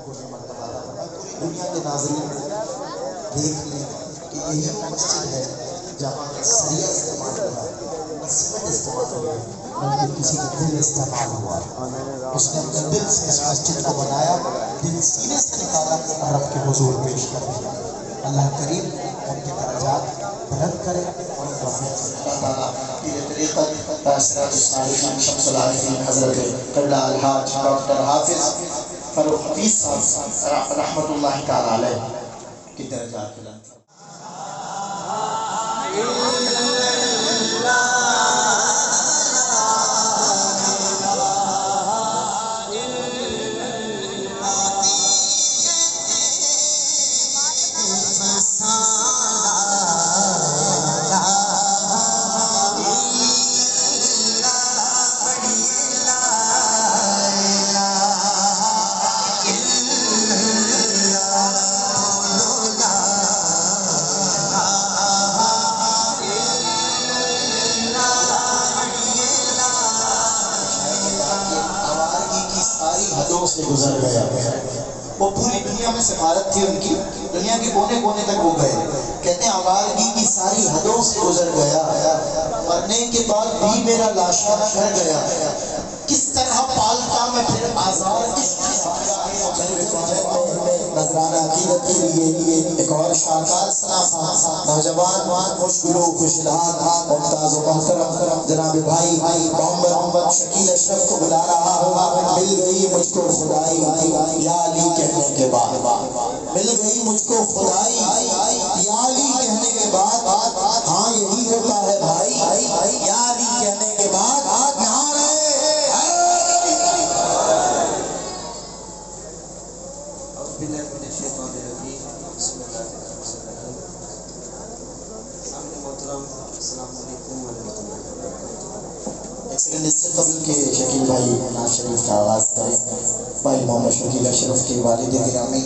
کوئی مرتبہ پوری دنیا کے ناظرین دیکھ لیں کہ یہی وہ مسجد ہے جہاں سریہ استعمال ہوا، سمت استعمال ہوا، بلکہ کسی کا دل استعمال ہوا. اس نے اپنے دل سے اس مسجد کو بنایا، دل سینے سے نکالا اور رب کے حضور پیش کر دیا. اللہ کریم ان کے درجات بلند کرے اور توفیق سے اللہ تعالیٰ پیر طریقت تاثرات الصالحین شمس العارفین حضرت قبلہ الحاج ڈاکٹر حافظ فاروق حفیظ صاحب رحمۃ اللہ تعالیٰ علیہ کی درجات بلند فرمائے. سے گزر گیا. وہ پوری دنیا میں سفارت تھی ان کی، دنیا کے کونے کونے تک وہ گئے. کہتے ہیں آوارگی کی ساری حدوں سے گزر گیا، مرنے کے بعد بھی میرا لاشا رہ گیا. کس طرح پالتا میں پھر آزار نذرانہ عقیدت کے لیے ایک اور شاہکار صنافہ نوجوان مشکل و خوشحال ممتاز و محترم جناب بھائی محمد شکیل اشرف کو بلا رہا ہوں. مل گئی مجھ کو خدائی یا علی کہنے کے بعد، مل گئی مجھ کو خدائی یا علی کہنے کے بعد. ہاں یہی ہوتا ہے بھائی، یا علی کہنے کے بعد ایک سیکنڈ اس سے قبل کے شکیل بھائی ناز شریف کا آغاز کریں. بھائی محمد شکیل اشرف کے والد گرامی